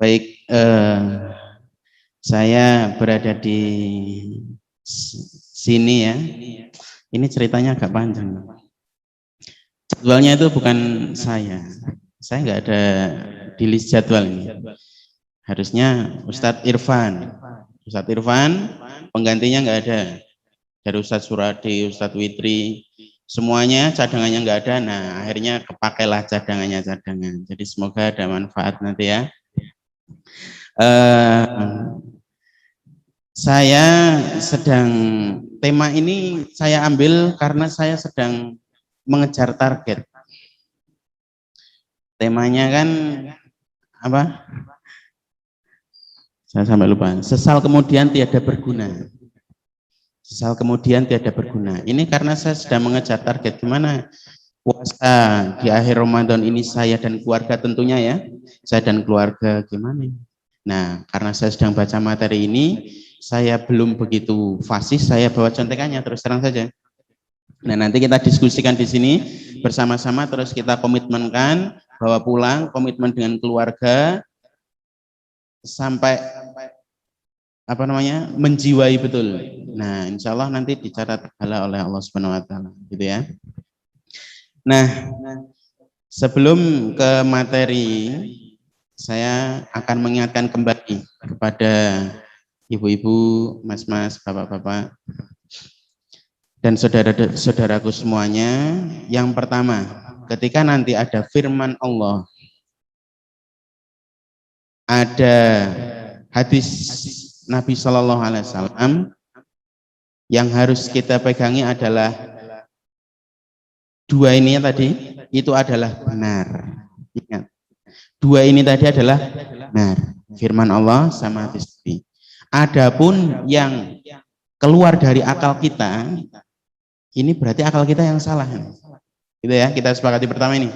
Baik, saya berada di sini ya. Ini ceritanya agak panjang. Jadwalnya itu bukan saya. Saya nggak ada di list jadwal ini. Harusnya Ustadz Irfan. Ustadz Irfan, penggantinya nggak ada. Dari Ustadz Suradi, Ustadz Witri, semuanya cadangannya nggak ada. Nah, akhirnya kepakailah cadangannya. Jadi semoga ada manfaat nanti ya. Saya sedang, tema ini saya ambil karena saya sedang mengejar target. Temanya kan apa? Saya sampai lupa. Sesal kemudian tiada berguna. Sesal kemudian tiada berguna. Ini karena saya sedang mengejar target. Gimana puasa di akhir Ramadan ini saya dan keluarga tentunya ya. Saya dan keluarga gimana? Nah, karena saya sedang baca materi ini, saya belum begitu fasih, saya bawa contekannya terus terang saja. Nah, nanti kita diskusikan di sini bersama-sama, terus kita komitmenkan bahwa pulang, komitmen dengan keluarga, sampai apa namanya, menjiwai betul. Nah, insya Allah nanti dicatat pahala oleh Allah Subhanahu Wa Taala, gitu ya. Nah, sebelum ke materi, saya akan mengingatkan kembali kepada ibu-ibu, mas-mas, bapak-bapak, dan saudara-saudaraku semuanya. Yang pertama, ketika nanti ada firman Allah, ada hadis Nabi Shallallahu Alaihi Wasallam, yang harus kita pegangi adalah dua ini tadi, itu adalah benar. Ingat, dua ini tadi adalah benar, firman Allah sama hadis Nabi. Adapun yang keluar dari akal kita, ini berarti akal kita yang salah. Gitu ya, kita sepakati pertama ini.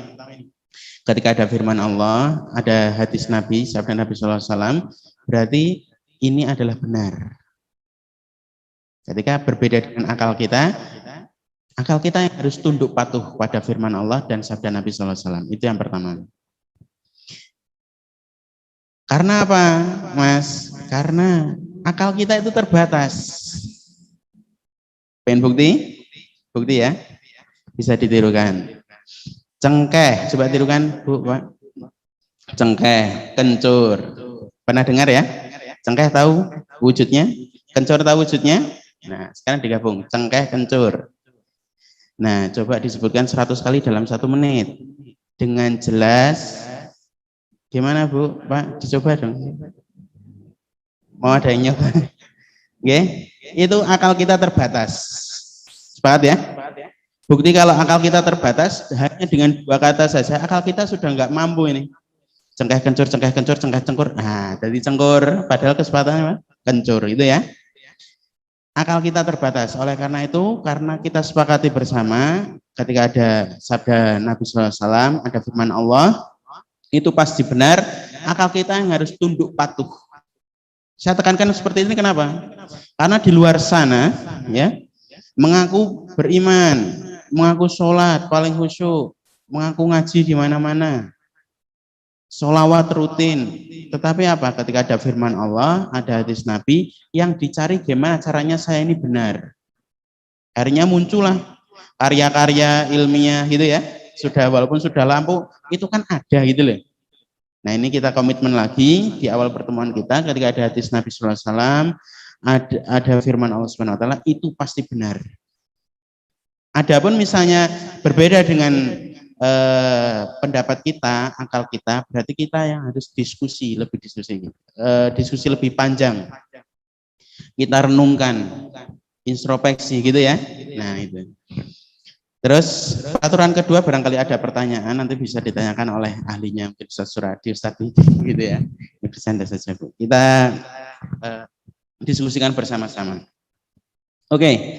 Ketika ada firman Allah, ada hadis Nabi, sabda Nabi SAW, berarti ini adalah benar. Ketika berbeda dengan akal kita yang harus tunduk patuh pada firman Allah dan sabda Nabi SAW. Itu yang pertama. Karena apa, Mas? Karena akal kita itu terbatas. Pengen bukti? Bukti ya? Bisa ditirukan. Cengkeh, coba tirukan, Bu, Pak. Cengkeh, kencur. Pernah dengar ya? Cengkeh tahu wujudnya? Kencur tahu wujudnya? Nah, sekarang digabung. Cengkeh, kencur. Nah, coba disebutkan 100 kali dalam 1 menit. Dengan jelas. Gimana, Bu? Pak, dicoba dong. Mau ada yang nyoba? Oke, itu akal kita terbatas. Sepakat ya? Bukti kalau akal kita terbatas, hanya dengan 2 kata saja, akal kita sudah nggak mampu ini. Cengkeh kencur, cengkeh kencur, cengkeh cengkur. Nah, jadi cengkur, padahal kesempatannya kencur, itu ya. Akal kita terbatas. Oleh karena itu, karena kita sepakati bersama, ketika ada sabda Nabi SAW, ada firman Allah, itu pasti benar, akal kita yang harus tunduk patuh. Saya tekankan seperti ini kenapa? Karena di luar sana, ya, mengaku beriman, mengaku sholat paling khusyuk, mengaku ngaji di mana-mana, sholawat rutin, tetapi apa? Ketika ada firman Allah, ada hadis Nabi, yang dicari gimana caranya saya ini benar. Akhirnya muncullah karya-karya ilmiah gitu ya, sudah walaupun sudah lampu, itu kan ada gitu loh. Nah, ini kita komitmen lagi di awal pertemuan kita, ketika ada hadis Nabi SAW, ada firman Allah Subhanahu Wa Taala, itu pasti benar. Adapun misalnya berbeda dengan pendapat kita, akal kita, berarti kita yang harus diskusi lebih panjang. Kita renungkan, introspeksi gitu ya. Nah, itu. Terus aturan kedua, barangkali ada pertanyaan nanti bisa ditanyakan oleh ahlinya, mungkin Ustaz Suradi, Ustaz Widi gitu ya. Ini bercanda saja, Bu. Kita diskusikan bersama-sama. Oke.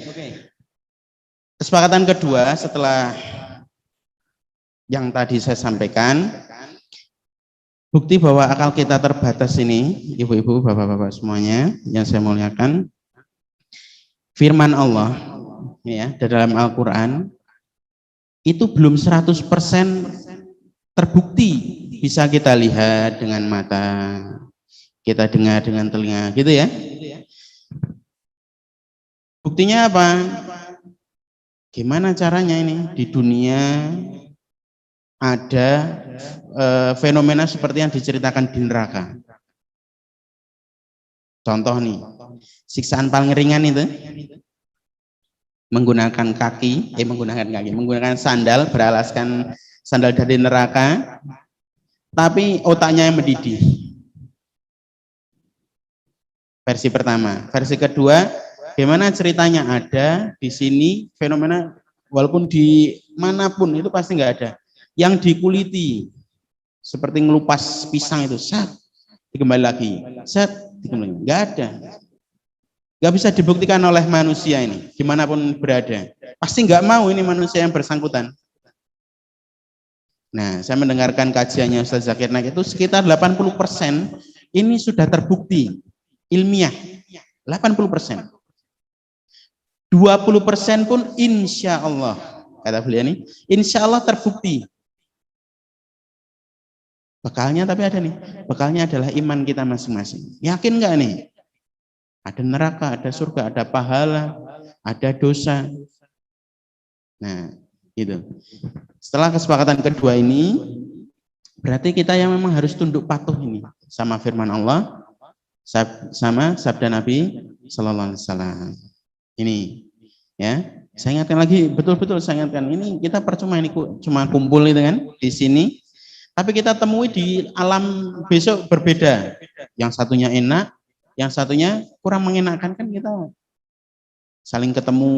Kesepakatan kedua setelah yang tadi saya sampaikan, bukti bahwa akal kita terbatas ini, ibu-ibu, bapak-bapak semuanya yang saya muliakan, firman Allah ya dalam Al-Quran itu belum 100% terbukti bisa kita lihat dengan mata, kita dengar dengan telinga, gitu ya. Buktinya apa? Gimana caranya ini? Di dunia ada fenomena seperti yang diceritakan di neraka. Contoh nih, siksaan paling ringan itu menggunakan menggunakan sandal beralaskan sandal dari neraka, tapi otaknya yang mendidih. Versi pertama. Versi kedua, bagaimana ceritanya ada di sini fenomena walaupun di manapun itu pasti nggak ada. Yang dikuliti seperti ngelupas pisang itu, set dikembali lagi, set dikembali, nggak ada. Nggak bisa dibuktikan oleh manusia ini, dimanapun berada. Pasti nggak mau ini manusia yang bersangkutan. Nah, saya mendengarkan kajiannya Ustaz Zakir Naik itu sekitar 80% ini sudah terbukti ilmiah. 80%. 20% pun insya Allah, kata beliau ini, insya Allah terbukti. Bekalnya tapi ada nih, bekalnya adalah iman kita masing-masing. Yakin nggak nih? Ada neraka, ada surga, ada pahala, ada dosa. Nah, gitu. Setelah kesepakatan kedua ini, berarti kita yang memang harus tunduk patuh ini sama firman Allah, sama sabda Nabi Sallallahu Alaihi Wasallam. Ini, ya. Saya ingatkan lagi, betul-betul saya ingatkan. Ini kita percuma ini cuma kumpul itu kan di sini, tapi kita temui di alam besok berbeda. Yang satunya enak, yang satunya kurang mengenakan, kan kita saling ketemu.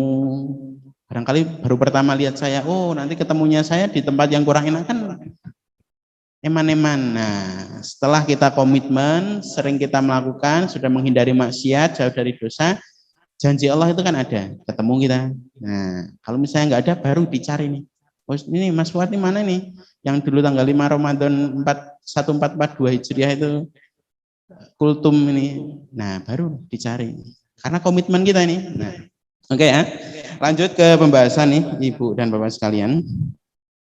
Barangkali baru pertama lihat saya, oh nanti ketemunya saya di tempat yang kurang enak, kan eman-eman. Nah, setelah kita komitmen, sering kita melakukan, sudah menghindari maksiat, jauh dari dosa, janji Allah itu kan ada, ketemu kita. Nah, kalau misalnya nggak ada, baru dicari nih. Oh, ini Mas Fuad ini mana nih? Yang dulu tanggal 5 Ramadan 1442 Hijriah itu kultum ini. Nah, baru dicari. Karena komitmen kita ini. Nah, oke ya. Lanjut ke pembahasan nih, Ibu dan Bapak sekalian.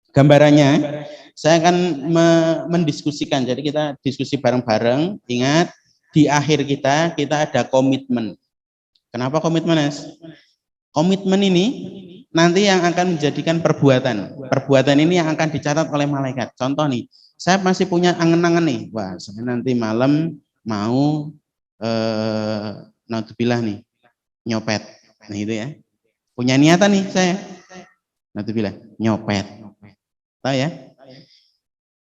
Gambarannya, saya akan mendiskusikan. Jadi kita diskusi bareng-bareng. Ingat, di akhir kita ada komitmen. Kenapa komitmen, Mas? Komitmen ini nanti yang akan menjadikan perbuatan. Perbuatan ini yang akan dicatat oleh malaikat. Contoh nih, saya masih punya angen-angen nih. Wah, saya nanti malam mau naudzubillah nih, nyopet. Nah itu ya. Punya niatan nih saya. Naudzubillah, nyopet. Tahu ya?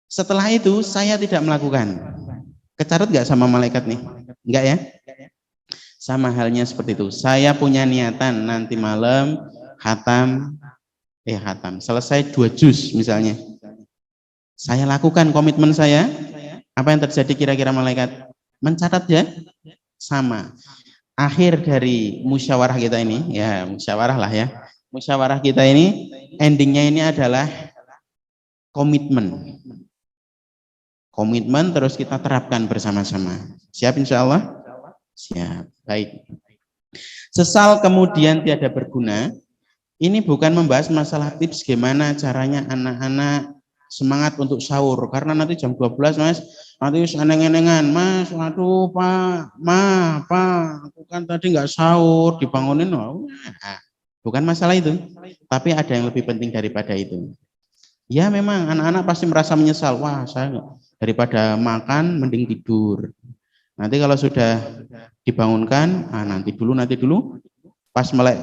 Setelah itu saya tidak melakukan. Kecatat nggak sama malaikat nih? Enggak ya? Sama halnya seperti itu. Saya punya niatan nanti malam khatam, selesai 2 juz misalnya. Saya lakukan komitmen saya. Apa yang terjadi kira-kira malaikat? Mencatat ya? Sama. Akhir dari musyawarah kita ini, ya musyawarah lah ya. Musyawarah kita ini, endingnya ini adalah komitmen. Komitmen terus kita terapkan bersama-sama. Siap insya Allah? Siap. Baik. Sesal kemudian tiada berguna. Ini bukan membahas masalah tips gimana caranya anak-anak semangat untuk sahur. Karena nanti jam 12 Mas, nanti eneng-enengan. Mas, aduh Pak, aku kan tadi nggak sahur, dibangunin. Oh, bukan masalah itu. Tapi ada yang lebih penting daripada itu. Ya memang anak-anak pasti merasa menyesal. Wah, saya daripada makan mending tidur. Nanti kalau sudah dibangunkan, nanti dulu. Pas melek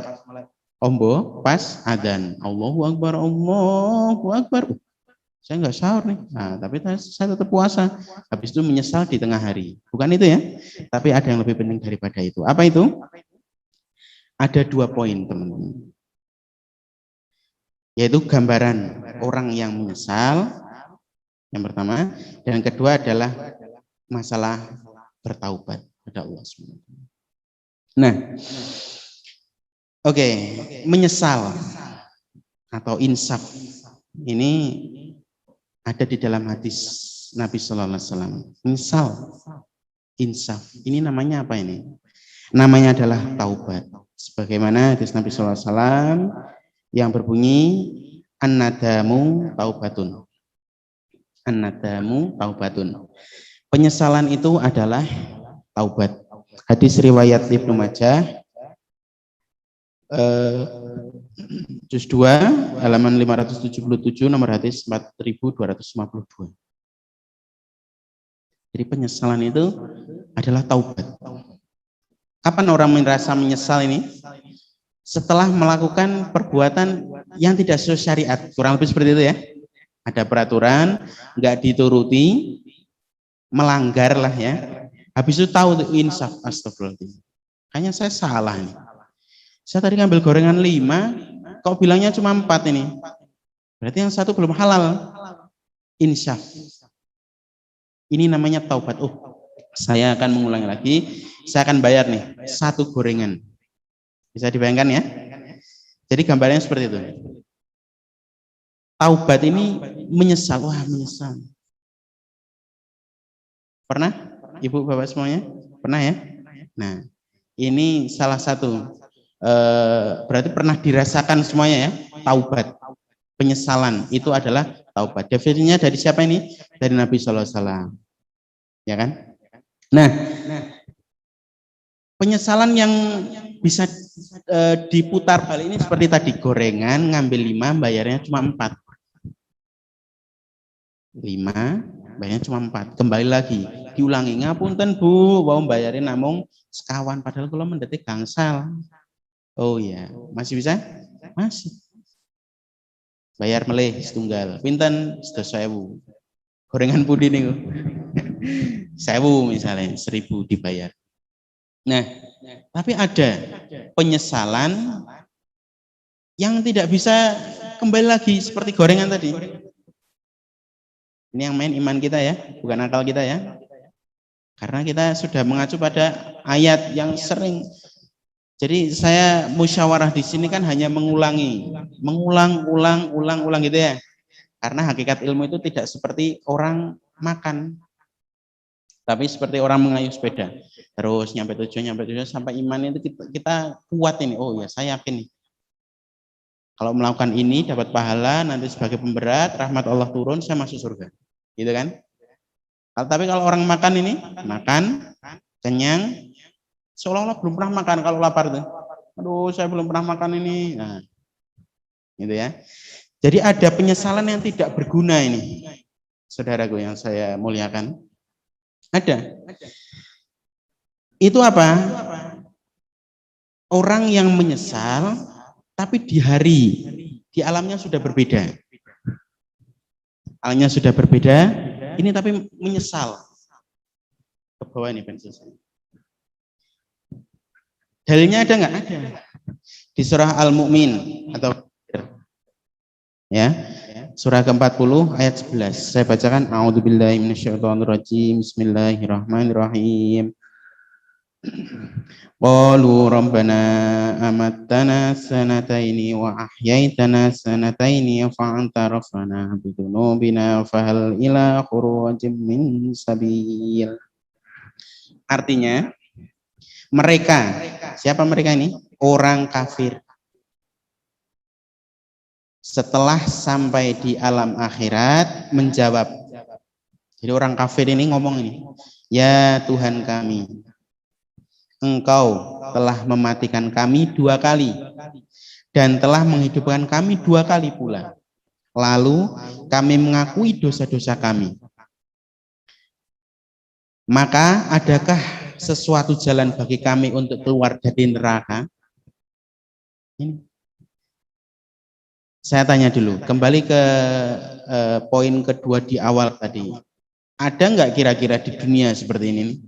ombo, pas adzan. Allahu Akbar, Allahu Akbar. Saya nggak sahur nih. Nah, tapi saya tetap puasa. Habis itu menyesal di tengah hari. Bukan itu ya. Tapi ada yang lebih penting daripada itu. Apa itu? Ada 2 poin, teman-teman. Yaitu gambaran orang yang menyesal. Yang pertama. Dan yang kedua adalah masalah bertaubat pada Allah SWT. Nah, oke, menyesal atau insaf ini ada di dalam hadis Nabi Sallallahu Alaihi Wasallam. Menyesal, insaf, ini namanya apa ini? Namanya adalah taubat. Sebagaimana hadis Nabi Sallallahu Alaihi Wasallam yang berbunyi an-nadamu taubatun. An-nadamu taubatun. Penyesalan itu adalah taubat. Hadis riwayat Ibnu Majah juz 2 halaman 577 nomor hadis 4252. Jadi penyesalan itu adalah taubat. Kapan orang merasa menyesal ini? Setelah melakukan perbuatan yang tidak sesuai syariat, kurang lebih seperti itu ya. Ada peraturan, nggak dituruti, melanggar lah ya. Habis itu tahu insaf, astagfirullahaladzim. Kayaknya saya salah nih. Saya tadi ngambil gorengan 5, kok bilangnya cuma 4 ini. Berarti yang satu belum halal. Insaf. Ini namanya taubat. Oh, saya akan mengulangi lagi. Saya akan bayar nih 1 gorengan. Bisa dibayangkan ya? Jadi gambarnya seperti itu. Taubat ini menyesal. Wah, menyesal. Pernah? Ibu, bapak semuanya? Pernah ya? Nah, ini salah satu. Berarti pernah dirasakan semuanya ya? Taubat. Penyesalan itu adalah taubat. Definisinya dari siapa ini? Dari Nabi SAW. Ya kan? Nah, penyesalan yang bisa diputar balik ini seperti tadi, gorengan ngambil 5, bayarnya cuma 4. 5, bayarnya cuma 4. Kembali lagi, diulangi, ngapunten Bu, mau bayarin namung sekawan, padahal kalau mendetik gangsal. Oh ya, masih bisa? Masih. Bayar melih setunggal. Pinten 100.000. Gorengan pudi nih. 1.000 misalnya, 1.000 dibayar. Nah, tapi ada penyesalan yang tidak bisa kembali lagi seperti gorengan tadi. Ini yang main iman kita ya, bukan akal kita ya. Karena kita sudah mengacu pada ayat yang sering. Jadi saya musyawarah di sini kan hanya mengulang gitu ya. Karena hakikat ilmu itu tidak seperti orang makan, tapi seperti orang mengayuh sepeda. Terus nyampe tujuan sampai iman itu kita kuat ini. Oh ya, saya yakin nih. Kalau melakukan ini dapat pahala, nanti sebagai pemberat, rahmat Allah turun, saya masuk surga. Gitu kan? Tapi kalau orang makan ini, makan, kenyang, seolah-olah belum pernah makan kalau lapar tuh. Aduh, saya belum pernah makan ini. Nah, gitu ya. Jadi ada penyesalan yang tidak berguna ini. Saudaraku yang saya muliakan. Ada. Itu apa? Orang yang menyesal, tapi di alamnya sudah berbeda. Alamnya sudah berbeda, ini tapi menyesal. Ke bawah ini pensil saya. Dalilnya ada nggak? Ada. Di surah Al-Mu'min atau ya, surah ke-40 ayat 11. Saya bacakan, a'udzubillahi minasyaitonirrajim. Bismillahirrahmanirrahim. Qalu rabbana amattana sanataini wa ahyaitana sanataini fa anta rabbana bidunubina fahal ila khurujim min sabil. Artinya mereka, siapa mereka ini? Orang kafir. Setelah sampai di alam akhirat menjawab. Jadi orang kafir ini ngomong ini, ya Tuhan kami, Engkau telah mematikan kami 2 kali dan telah menghidupkan kami 2 kali pula. Lalu kami mengakui dosa-dosa kami. Maka adakah sesuatu jalan bagi kami untuk keluar dari neraka? Ini. Saya tanya dulu, kembali ke poin kedua di awal tadi. Ada nggak kira-kira di dunia seperti ini?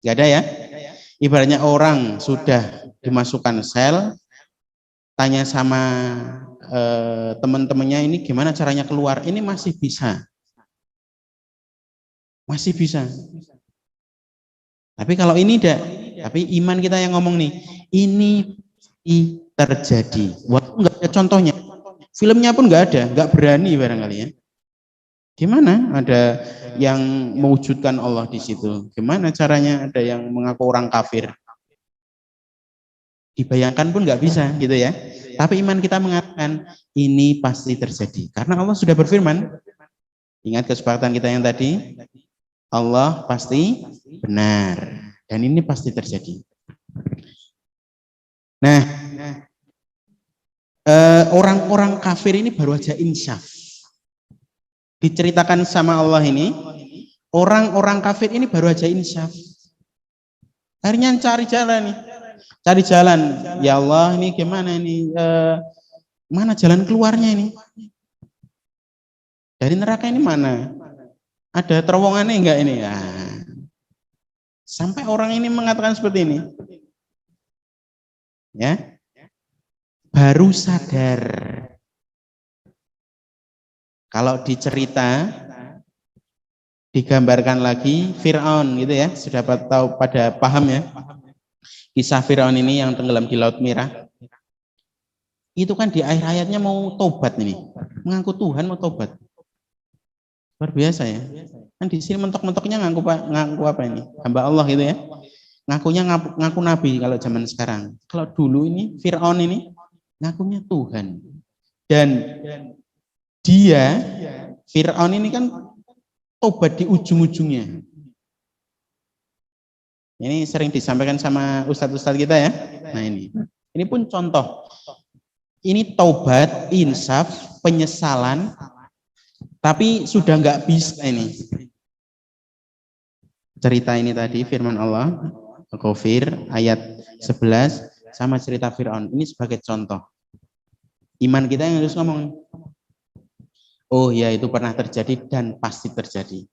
Nggak ada ya? Ibaratnya orang sudah dimasukkan sel, tanya sama teman-temannya ini gimana caranya keluar, ini masih bisa. Masih bisa. Tapi kalau ini tidak, tapi iman kita yang ngomong nih, ini terjadi. Walaupun nggak ada contohnya, filmnya pun nggak ada, nggak berani barangkali ya. Gimana ada yang mewujudkan Allah di situ? Gimana caranya ada yang mengaku orang kafir? Dibayangkan pun nggak bisa gitu ya. Tapi iman kita mengatakan ini pasti terjadi. Karena Allah sudah berfirman, Ingat kesepakatan kita yang tadi, Allah pasti benar dan ini pasti terjadi. Nah, orang-orang kafir ini baru aja insyaf. Diceritakan sama Allah ini, orang-orang kafir ini baru aja insyaf. Akhirnya cari jalan nih, cari jalan. Ya Allah, ini gimana ini? Mana jalan keluarnya ini? Dari neraka ini mana? Ada terowongannya enggak ini? Ya. Sampai orang ini mengatakan seperti ini, ya, baru sadar. Kalau dicerita, digambarkan lagi Fir'aun gitu ya, sudah tahu pada paham ya, kisah Fir'aun ini yang tenggelam di Laut Merah. Itu kan di akhir ayatnya mau tobat ini, mengaku Tuhan mau tobat. Luar biasa ya. Kan di sini mentok-mentoknya ngaku apa ini? Hamba Allah gitu ya. Ngakunya ngaku nabi kalau zaman sekarang. Kalau dulu ini Fir'aun ini ngakunya Tuhan. Dan dia Fir'aun ini kan tobat di ujung-ujungnya. Ini sering disampaikan sama ustadz-ustadz kita ya. Nah ini pun contoh. Ini taubat, insaf, penyesalan, tapi sudah nggak bisa ini. Cerita ini tadi firman Allah, Al-Ghafir ayat 11 sama cerita Fir'aun. Ini sebagai contoh. Iman kita yang harus ngomong. Oh ya itu pernah terjadi dan pasti terjadi.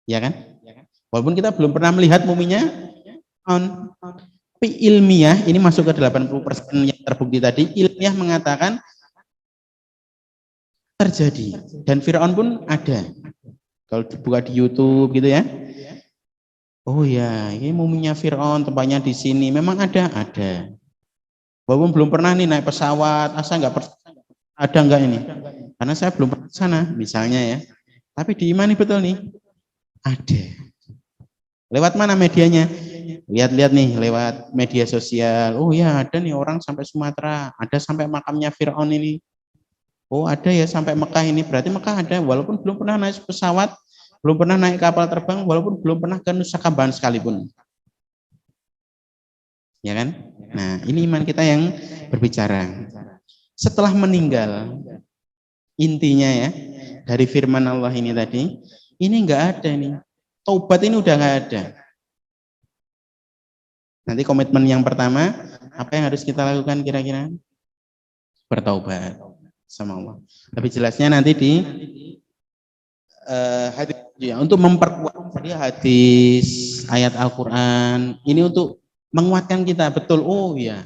Ya kan? Walaupun kita belum pernah melihat muminya, tapi ilmiah ini masuk ke 80% yang terbukti tadi, ilmiah mengatakan terjadi dan Fir'aun pun ada. Kalau dibuka di YouTube gitu ya. Oh ya, ini muminya Fir'aun tempatnya di sini. Memang ada. Walaupun belum pernah nih naik pesawat, ada enggak ini? Karena saya belum pernah ke sana misalnya ya. Tapi diimani betul nih. Ada. Lewat mana medianya? Lihat-lihat nih lewat media sosial. Oh ya ada nih orang sampai Sumatera, ada sampai makamnya Fir'aun ini. Oh ada ya sampai Mekah ini, berarti Mekah ada walaupun belum pernah naik pesawat, belum pernah naik kapal terbang, walaupun belum pernah ke Nusa Kambangan sekalipun. Ya kan? Nah ini iman kita yang berbicara. Setelah meninggal, intinya ya, dari firman Allah ini tadi, ini enggak ada nih. Taubat ini udah enggak ada. Nanti komitmen yang pertama, apa yang harus kita lakukan kira-kira? Bertaubat sama Allah. Tapi jelasnya nanti di hadis ya, untuk memperkuat hadis ayat Al-Quran ini untuk menguatkan kita betul. Oh ya,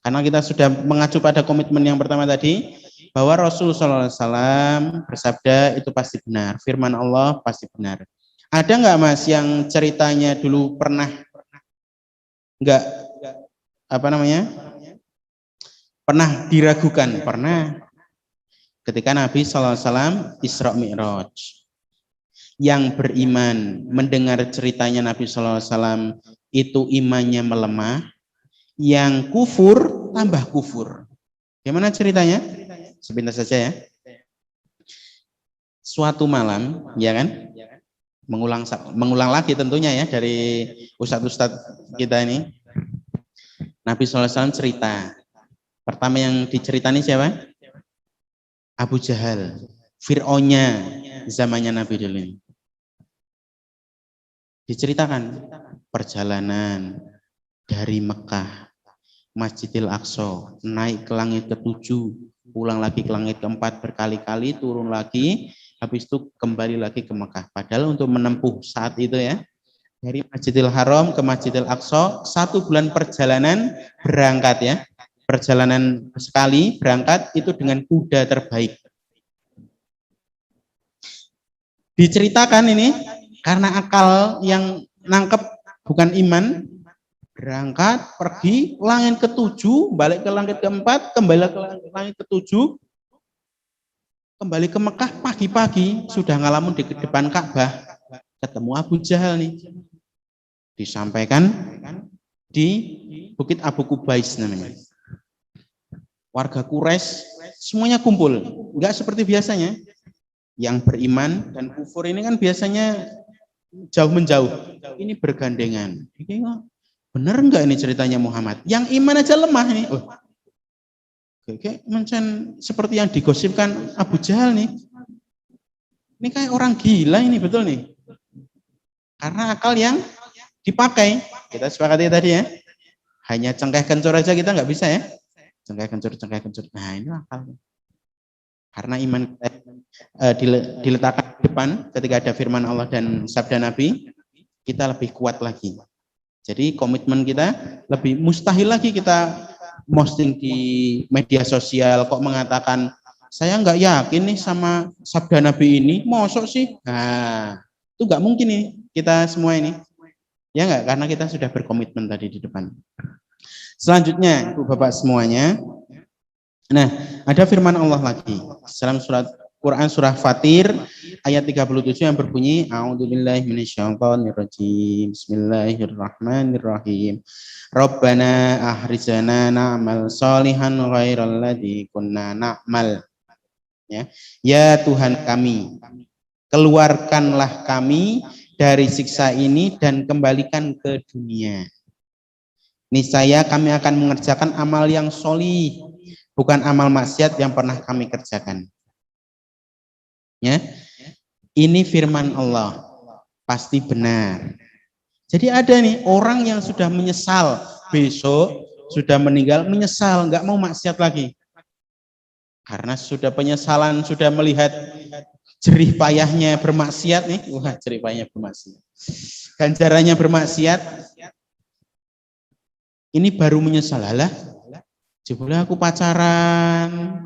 karena kita sudah mengacu pada komitmen yang pertama tadi bahwa Rasulullah SAW bersabda itu pasti benar, firman Allah pasti benar. Ada nggak Mas yang ceritanya dulu pernah nggak pernah diragukan? Pernah. Ketika Nabi SAW Isra Mi'raj, yang beriman mendengar ceritanya Nabi SAW itu imannya melemah, yang kufur tambah kufur. Gimana ceritanya? Sebentar saja ya. Suatu malam, ya kan? Mengulang lagi tentunya ya dari ustadz-ustadz kita ini. Nabi SAW cerita. Pertama yang diceritani siapa? Abu Jahal, Fir'aunnya zamannya Nabi dulu ini. Diceritakan perjalanan dari Mekah, Masjidil Aqsa, naik ke langit ke-7, pulang lagi ke langit ke-4 berkali-kali, turun lagi, habis itu kembali lagi ke Mekah. Padahal untuk menempuh saat itu ya, dari Masjidil Haram ke Masjidil Aqsa, 1 bulan perjalanan berangkat ya. Perjalanan sekali berangkat itu dengan kuda terbaik. Diceritakan ini karena akal yang nangkep bukan iman, berangkat pergi langit ke-7, balik ke langit ke-4, kembali ke langit ke-7, kembali ke Mekah pagi-pagi sudah ngalamun di depan Ka'bah, ketemu Abu Jahal nih. Disampaikan di Bukit Abu Kubais namanya. Warga Quraisy semuanya kumpul, enggak seperti biasanya. Yang beriman dan kufur ini kan biasanya jauh menjauh. Ini bergandengan. Ini bener enggak ini ceritanya Muhammad? Yang iman aja lemah nih. Oh, kayak macam seperti yang digosipkan Abu Jahal nih. Ini kayak orang gila ini, betul nih. Karena akal yang dipakai. Kita sepakati tadi ya. Hanya cengkeh kencur aja kita nggak bisa ya. Cengkeh kencur. Nah ini akal. Karena iman kita diletakkan di depan ketika ada firman Allah dan sabda Nabi, kita lebih kuat lagi. Jadi komitmen kita lebih mustahil lagi kita posting di media sosial kok mengatakan saya nggak yakin nih sama sabda Nabi ini, mosok sih? Nah, itu nggak mungkin nih kita semua ini. Ya nggak, karena kita sudah berkomitmen tadi di depan. Selanjutnya, Ibu Bapak semuanya. Nah, ada firman Allah lagi dalam surat Quran surah Fatir ayat 37 yang berbunyi A'udzubillahi minasyaitonirrajim. Bismillahirrahmanirrahim. Rabbana ahrijana na'mal sholihan ghairal ladzi kunna na'mal. Ya Tuhan kami, keluarkanlah kami dari siksa ini dan kembalikan ke dunia. Niscaya kami akan mengerjakan amal yang sholih, bukan amal maksiat yang pernah kami kerjakan. Ya, ini firman Allah, pasti benar. Jadi ada nih orang yang sudah menyesal, besok sudah meninggal menyesal, nggak mau maksiat lagi. Karena sudah penyesalan, sudah melihat jerih payahnya bermaksiat nih, wah jerih payahnya bermaksiat. Ganjarannya bermaksiat, ini baru menyesal lah. Jebule aku pacaran,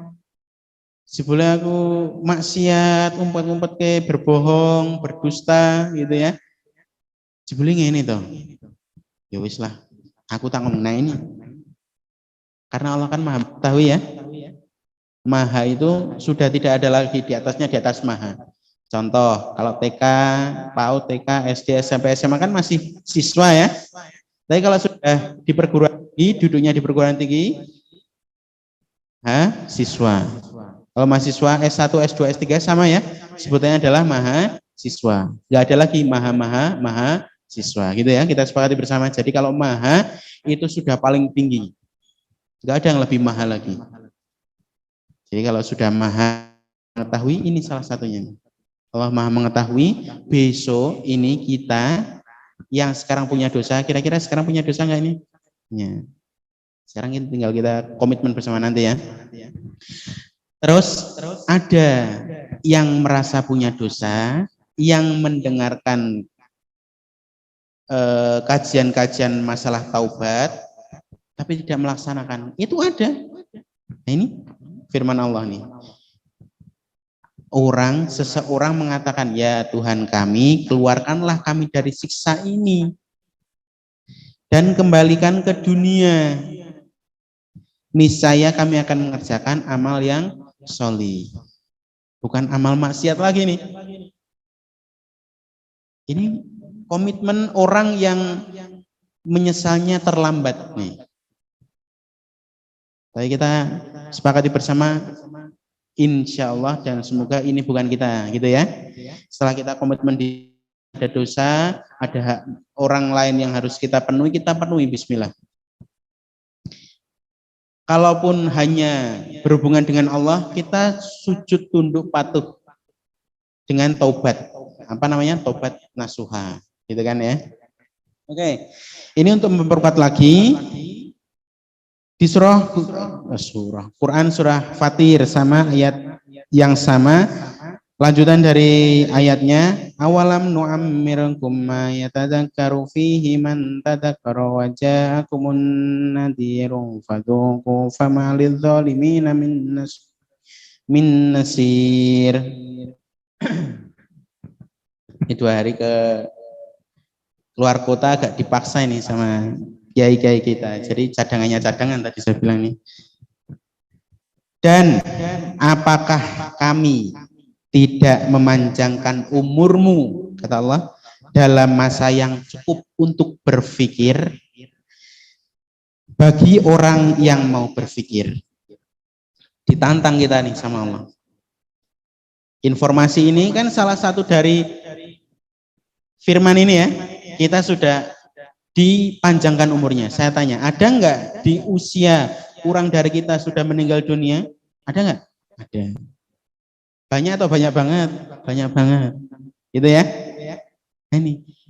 jebule aku maksiat, umpet-umpet ke berbohong, berdusta gitu ya. Jebule ngene toh. Ya wis lah, aku tak ngomong ini. Karena Allah kan Maha tahu ya. Maha itu sudah tidak ada lagi di atasnya, di atas Maha. Contoh, kalau TK, PAUD, TK, SD, SMP, SMA kan masih siswa ya. Tapi kalau sudah di perguruan tinggi, duduknya di perguruan tinggi, siswa. Kalau mahasiswa S1, S2, S3 sama ya, sebutannya adalah mahasiswa. Nggak ada lagi maha siswa gitu ya, kita sepakati bersama. Jadi kalau maha itu sudah paling tinggi. Nggak ada yang lebih mahal lagi. Jadi kalau sudah maha mengetahui, ini salah satunya. Allah maha mengetahui, besok ini kita yang sekarang punya dosa, kira-kira sekarang punya dosa nggak ini? Ya. Sekarang ini tinggal kita komitmen bersama nanti ya. Terus ada yang merasa punya dosa, yang mendengarkan kajian-kajian masalah taubat, tapi tidak melaksanakan. Itu ada. Nah, ini firman Allah nih. Seseorang mengatakan, ya Tuhan kami, keluarkanlah kami dari siksa ini dan kembalikan ke dunia. Niscaya kami akan mengerjakan amal yang sholih, bukan amal maksiat lagi nih. Ini komitmen orang yang menyesalnya terlambat nih. Tapi kita sepakati bersama, insya Allah dan semoga ini bukan kita, gitu ya. Setelah kita komitmen di ada dosa, ada hak orang lain yang harus kita penuhi bismillah. Kalaupun hanya berhubungan dengan Allah, kita sujud tunduk patuh dengan taubat. Apa namanya? Taubat nasuha, gitu kan ya. Oke. Ini untuk memperkuat lagi di surah Quran surah Fatir sama ayat yang sama, lanjutan dari ayatnya, awalam nu'ammirkum ma yatadzakkaru fihi man tadzakkara wa ja'akumun nadhirun fadzuqu fama lidzalimina min nasir. Itu hari ke luar kota agak dipaksa ini sama kiai-kiai kita. Jadi cadangannya cadangan tadi saya bilang nih. Dan apakah kami tidak memanjangkan umurmu, kata Allah, dalam masa yang cukup untuk berpikir bagi orang yang mau berpikir. Ditantang kita nih sama Allah. Informasi ini kan salah satu dari firman ini ya. Kita sudah dipanjangkan umurnya. Saya tanya, ada nggak di usia kurang dari kita sudah meninggal dunia? Ada nggak? Ada. Banyak atau banyak banget? Banyak banget. Gitu ya? Nah,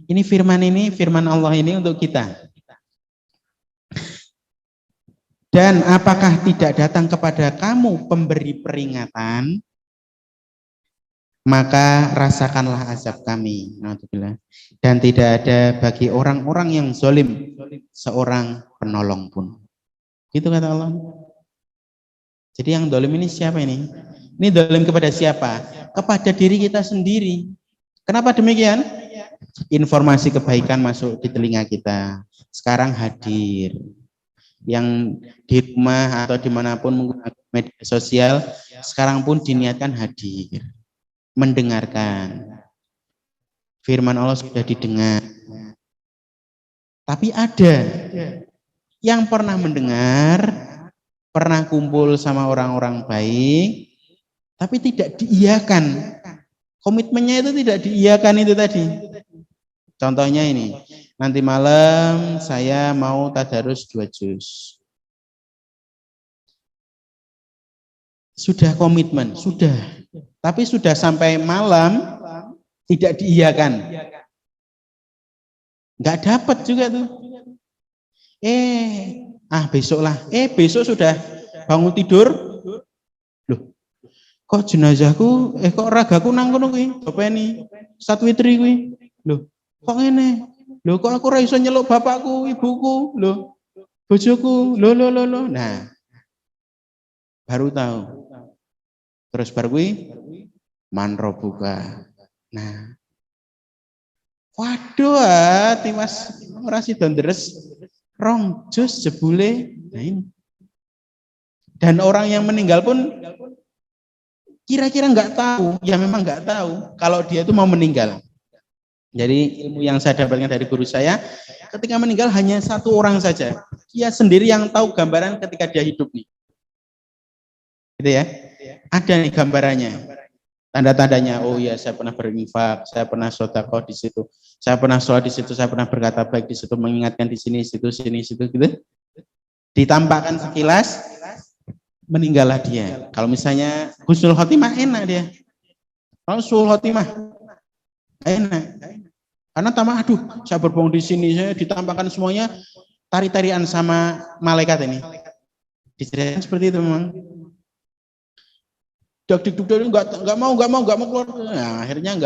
ini firman Allah ini untuk kita. Dan apakah tidak datang kepada kamu pemberi peringatan, maka rasakanlah azab kami. Dan tidak ada bagi orang-orang yang zalim seorang penolong pun. Gitu kata Allah. Jadi yang zalim ini siapa ini? Ini zalim kepada siapa? Kepada diri kita sendiri. Kenapa demikian? Informasi kebaikan masuk di telinga kita. Sekarang hadir. Yang di rumah atau dimanapun menggunakan media sosial, sekarang pun diniatkan hadir, mendengarkan. Firman Allah sudah didengar. Tapi ada yang pernah mendengar, pernah kumpul sama orang-orang baik, tapi tidak diiyakan. Komitmennya itu tidak diiyakan itu tadi. Contohnya ini, nanti malam saya mau tadarus 2 juz. Sudah komitmen, sudah. Tapi sudah sampai malam tidak diiyakan. Nggak dapat juga tuh. Besok lah. Besok sudah bangun tidur. Loh, kok jenazahku, kok ragaku nang kono kuwi? Bapeni. Satu witri kuwi. Loh, kok ngene? Loh, kok aku ora iso nyeluk bapakku, ibuku, loh, bojoku, loh. Nah, baru tahu. Terus baru kuwi manro buka. Nah, waduh, tiwas ora sida ndres 2 juz jebule. Nah ini. Dan orang yang meninggal pun kira-kira nggak tahu, ya memang nggak tahu kalau dia itu mau meninggal. Jadi ilmu yang saya dapatkan dari guru saya, ketika meninggal hanya 1 orang saja. Dia sendiri yang tahu gambaran ketika dia hidup nih. Gitu ya. Ada nih gambarannya. Tanda-tandanya, oh ya saya pernah berinfak, saya pernah sedekah di situ, saya pernah sholat di situ, saya pernah berkata baik di situ, mengingatkan di sini, situ, gitu. Ditampakkan sekilas, meninggallah dia. Kalau misalnya husnul khotimah enak dia. Kalau husnul khotimah enak. Karena aduh, saya berbohong di sini, saya ditampakkan semuanya tari-tarian sama malaikat ini. Diceritakan seperti itu memang. Nggak mau keluar. Nah, akhirnya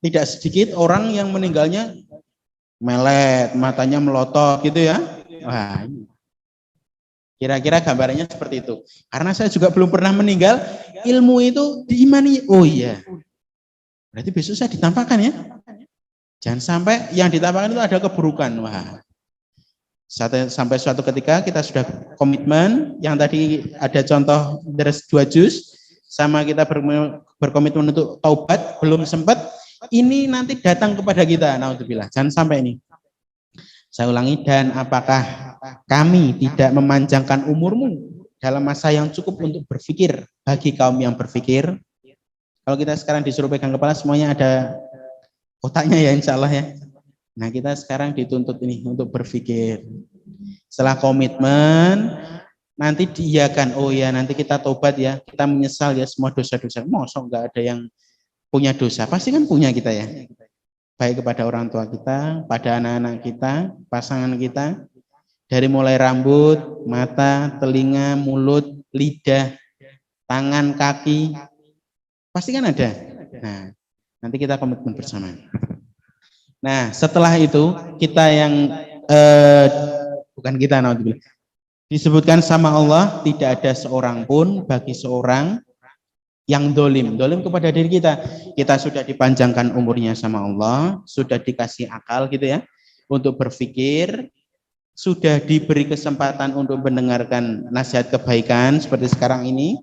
tidak sedikit orang yang meninggalnya melet, matanya melotot gitu ya. Wah, kira-kira gambarannya seperti itu. Karena saya juga belum pernah meninggal, ilmu itu diimani. Oh iya, berarti besok saya ditampakkan ya. Jangan sampai yang ditampakkan itu ada keburukan. Wah, sampai suatu ketika kita sudah komitmen, yang tadi ada contoh dari 2 juz, sama kita berkomitmen untuk taubat, belum sempat, ini nanti datang kepada kita. Naudzubillah, jangan sampai ini. Saya ulangi, dan apakah kami tidak memanjangkan umurmu dalam masa yang cukup untuk berpikir bagi kaum yang berpikir? Kalau kita sekarang disuruh pegang kepala, semuanya ada otaknya ya insya Allah ya. Nah kita sekarang dituntut ini untuk berpikir. Setelah komitmen, nanti diiyakan, oh ya nanti kita tobat ya, kita menyesal ya semua dosa-dosa. Mosok nggak ada yang punya dosa, pasti kan punya kita ya. Baik kepada orang tua kita, pada anak-anak kita, pasangan kita, dari mulai rambut, mata, telinga, mulut, lidah, tangan, kaki, pasti kan ada. Nah, nanti kita komitmen bersama. Nah, setelah itu kita yang bukan kita, naudzubillah. Disebutkan sama Allah, tidak ada seorang pun bagi seorang yang dolim kepada diri kita. Kita sudah dipanjangkan umurnya sama Allah, sudah dikasih akal gitu ya, untuk berpikir, sudah diberi kesempatan untuk mendengarkan nasihat kebaikan seperti sekarang ini,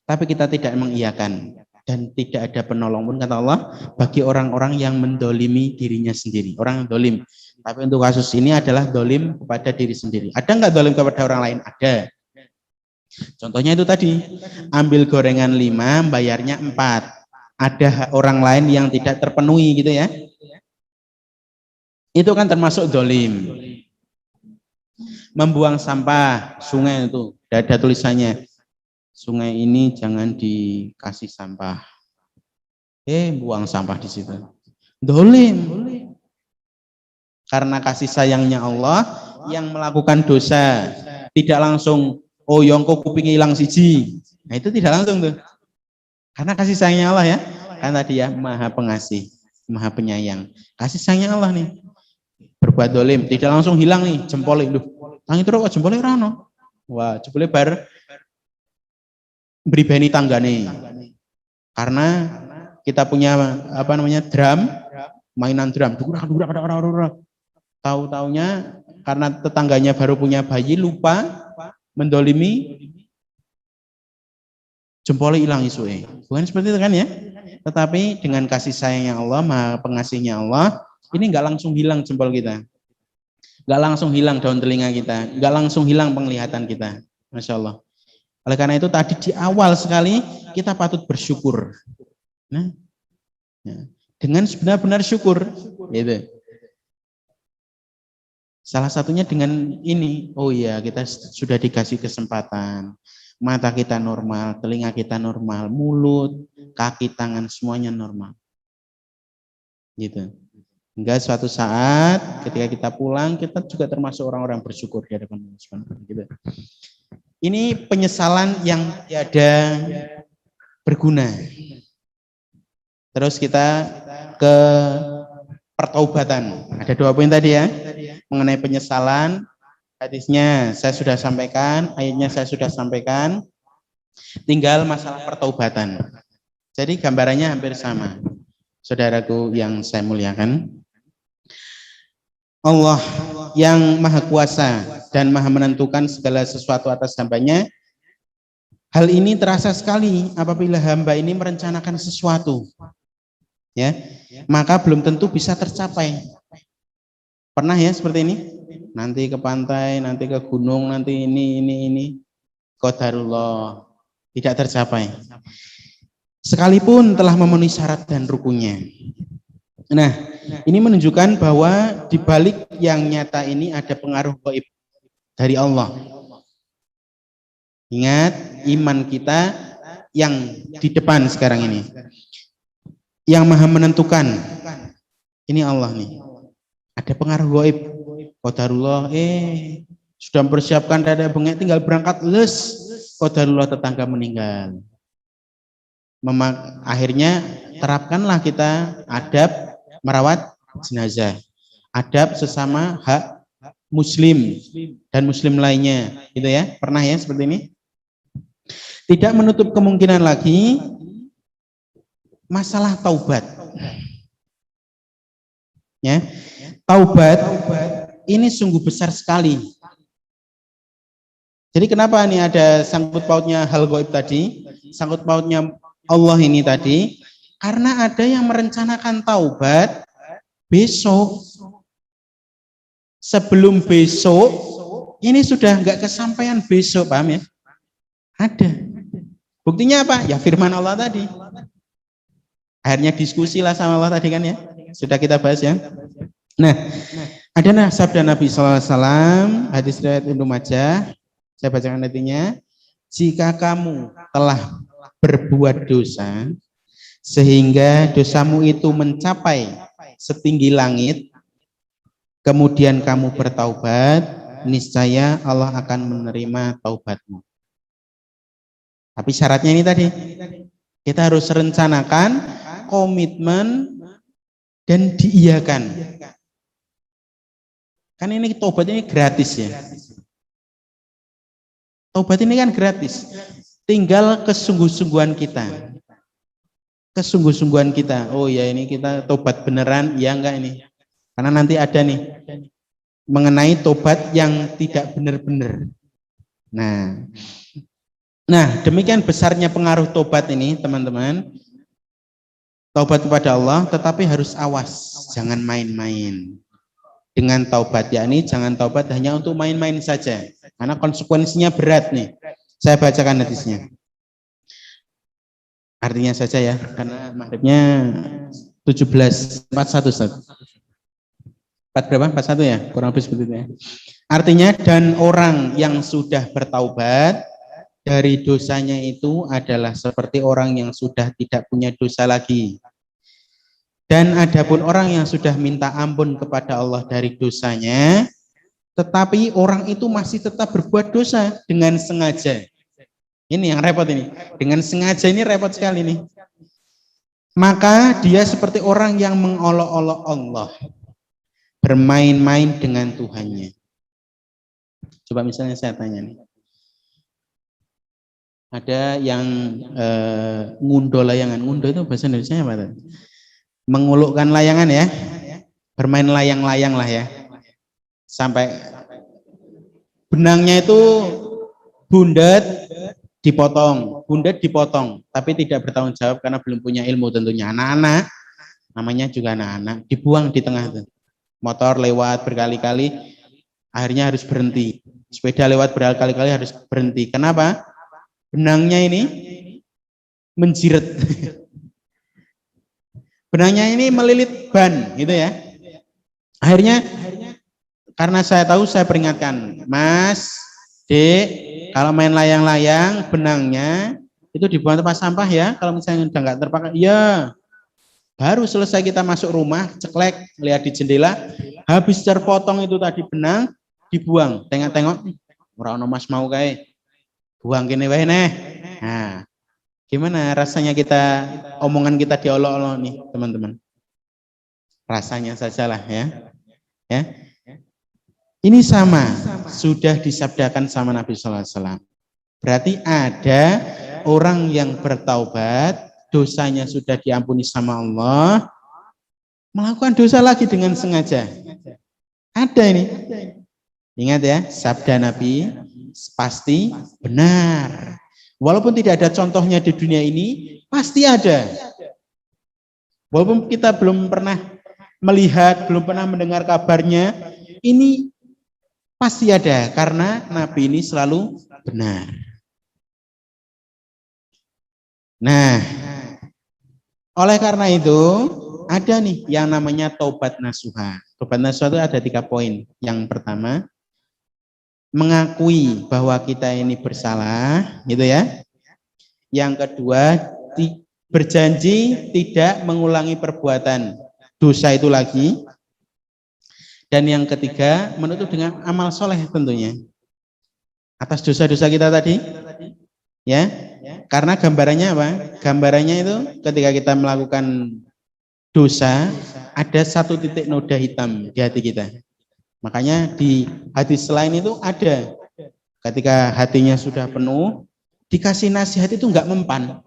tapi kita tidak mengiyakan. Dan tidak ada penolong pun kata Allah bagi orang-orang yang mendolimi dirinya sendiri. Orang yang dolim. Tapi untuk kasus ini adalah dolim kepada diri sendiri. Ada nggak dolim kepada orang lain? Ada. Contohnya itu tadi, ambil gorengan 5, bayarnya 4. Ada orang lain yang tidak terpenuhi gitu ya. Itu kan termasuk dolim. Membuang sampah sungai itu, ada tulisannya, sungai ini jangan dikasih sampah. Buang sampah di situ. Dolim. Karena kasih sayangnya Allah yang melakukan dosa tidak langsung yongko kuping hilang siji. Nah itu tidak langsung tuh. Karena kasih sayangnya Allah ya. Kan tadi ya Maha Pengasih, Maha Penyayang. Kasih sayangnya Allah nih. Berbuat dolim tidak langsung hilang nih jempolnya. Tangi terus kok jempolnya rano. Wah, jempolnya bar beri tangga nih. Karena kita punya drum, mainan drum. Tahu-taunya karena tetangganya baru punya bayi, lupa mendolimi, jempolnya hilang isunya. Bukan seperti itu kan ya? Tetapi dengan kasih sayangnya Allah, Maha Pengasihnya Allah, ini nggak langsung hilang jempol kita, nggak langsung hilang daun telinga kita, nggak langsung hilang penglihatan kita. Masya Allah. Oleh karena itu tadi di awal sekali kita patut bersyukur. Nah, ya, dengan benar-benar syukur, gitu. Salah satunya dengan ini, kita sudah dikasih kesempatan, mata kita normal, telinga kita normal, mulut, kaki, tangan, semuanya normal. Gitu. Hingga suatu saat ketika kita pulang, kita juga termasuk orang-orang bersyukur di hadapan Allah Subhanahu. Gitu. Ini penyesalan yang tiada berguna. Terus kita ke pertaubatan. Ada 2 poin tadi ya. Mengenai penyesalan, hadisnya saya sudah sampaikan, ayatnya saya sudah sampaikan. Tinggal masalah pertaubatan. Jadi gambarannya hampir sama. Saudaraku yang saya muliakan, Allah yang Maha Kuasa dan Maha menentukan segala sesuatu atas hambanya. Hal ini terasa sekali apabila hamba ini merencanakan sesuatu, ya, maka belum tentu bisa tercapai. Pernah ya seperti ini? Nanti ke pantai, nanti ke gunung, nanti ini. Qadarullah, tidak tercapai. Sekalipun telah memenuhi syarat dan rukunnya. Nah, ini menunjukkan bahwa di balik yang nyata ini ada pengaruh gaib dari Allah. Ingat, iman kita yang di depan sekarang ini, yang Maha menentukan, ini Allah nih. Ada pengaruh gaib. Qadarullah, sudah mempersiapkan dada bengek, tinggal berangkat, qadarullah tetangga meninggal. Akhirnya terapkanlah kita adab merawat jenazah, adab sesama hak muslim dan muslim lainnya, gitu ya. Pernah ya seperti ini? Tidak menutup kemungkinan lagi masalah taubat. Ya, taubat ini sungguh besar sekali. Jadi kenapa nih ada sangkut pautnya hal gaib tadi, sangkut pautnya Allah ini tadi? Karena ada yang merencanakan taubat besok. Sebelum besok, ini sudah nggak kesampaian besok, paham ya? Ada. Buktinya apa? Ya firman Allah tadi. Akhirnya diskusi lah sama Allah tadi kan ya. Sudah kita bahas ya. Nah, ada sabda Nabi SAW, hadis riwayat Ibnu Majah. Saya bacakan artinya. Jika kamu telah berbuat dosa, sehingga dosamu itu mencapai setinggi langit, kemudian kamu bertaubat, niscaya Allah akan menerima taubatmu. Tapi syaratnya ini tadi, kita harus rencanakan, komitmen, dan diiyakan. Kan ini taubat ini gratis ya. Taubat ini kan gratis. Tinggal kesungguh-sungguhan kita. Kesungguh-sungguhan kita. Oh ya ini kita taubat beneran, ya enggak ini. Karena nanti ada nih mengenai tobat yang tidak benar-benar. Nah, demikian besarnya pengaruh tobat ini, teman-teman. Taubat kepada Allah, tetapi harus awas, jangan main-main dengan taubat. Yakni jangan taubat hanya untuk main-main saja, karena konsekuensinya berat nih. Saya bacakan hadisnya. Artinya saja ya, karena maghribnya 17:41 Ustaz. 4 berapa? 41 ya? Kurang lebih seperti itu ya. Artinya, dan orang yang sudah bertaubat dari dosanya itu adalah seperti orang yang sudah tidak punya dosa lagi. Dan adapun orang yang sudah minta ampun kepada Allah dari dosanya, tetapi orang itu masih tetap berbuat dosa dengan sengaja. Ini yang repot ini. Dengan sengaja ini repot sekali nih. Maka dia seperti orang yang mengolok-olok Allah, bermain-main dengan Tuhannya. Coba misalnya saya tanya nih. Ada yang ngundo layangan. Ngundo itu bahasa Indonesia apa? Mengulukkan layangan ya. Bermain layang-layang lah ya. Sampai benangnya itu bundet dipotong, tapi tidak bertanggung jawab karena belum punya ilmu tentunya. Anak-anak, namanya juga anak-anak, dibuang di tengah itu. Motor lewat berkali-kali, akhirnya harus berhenti. Sepeda lewat berkali-kali harus berhenti. Kenapa? Benangnya ini menjiret. Benangnya ini melilit ban, gitu ya. Akhirnya, karena saya tahu, saya peringatkan, Mas, Dek, kalau main layang-layang, benangnya itu dibuang tempat sampah ya. Kalau misalnya udah nggak terpakai, ya. Baru selesai kita masuk rumah, ceklek, lihat di jendela, habis terpotong itu tadi benang, dibuang. Tengok-tengok, orang Mas mau kayak buang gini wae neh. Nah, gimana rasanya kita, omongan kita diolok-olok nih, teman-teman? Rasanya sajalah ya. Ya. Ini sama, sudah disabdakan sama Nabi Sallallahu Alaihi Wasallam. Berarti ada orang yang bertaubat, dosanya sudah diampuni sama Allah, melakukan dosa lagi dengan sengaja. Ada ini. Ingat ya, sabda Nabi pasti benar. Walaupun tidak ada contohnya di dunia ini, pasti ada. Walaupun kita belum pernah melihat, belum pernah mendengar kabarnya, ini pasti ada, karena Nabi ini selalu benar. Nah, oleh karena itu, ada nih yang namanya taubat nasuha. Taubat nasuha itu ada 3 poin. Yang pertama, mengakui bahwa kita ini bersalah, gitu ya. Yang kedua, berjanji tidak mengulangi perbuatan dosa itu lagi. Dan yang ketiga, menutup dengan amal soleh tentunya. Atas dosa-dosa kita tadi, ya. Karena gambarannya apa? Gambarannya itu ketika kita melakukan dosa, ada 1 titik noda hitam di hati kita. Makanya di hadis lain itu ada, ketika hatinya sudah penuh, dikasih nasihat itu nggak mempan.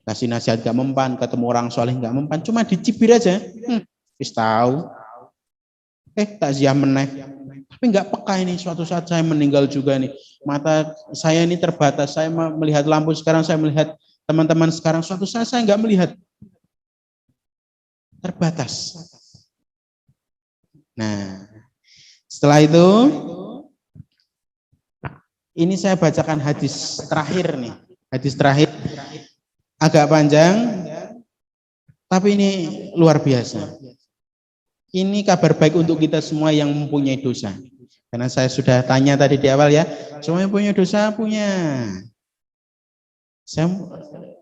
Kasih nasihat nggak mempan, ketemu orang soleh nggak mempan, cuma dicibir aja. Wis tahu. Takziah meneh, tapi nggak peka ini, suatu saat saya meninggal juga nih, mata saya ini terbatas, saya melihat lampu sekarang, saya melihat teman-teman sekarang, suatu saat saya nggak melihat, terbatas. Nah, setelah itu ini saya bacakan hadis terakhir nih, hadis terakhir agak panjang, tapi ini luar biasa. Ini kabar baik untuk kita semua yang mempunyai dosa. Karena saya sudah tanya tadi di awal ya, semuanya punya dosa, punya. Saya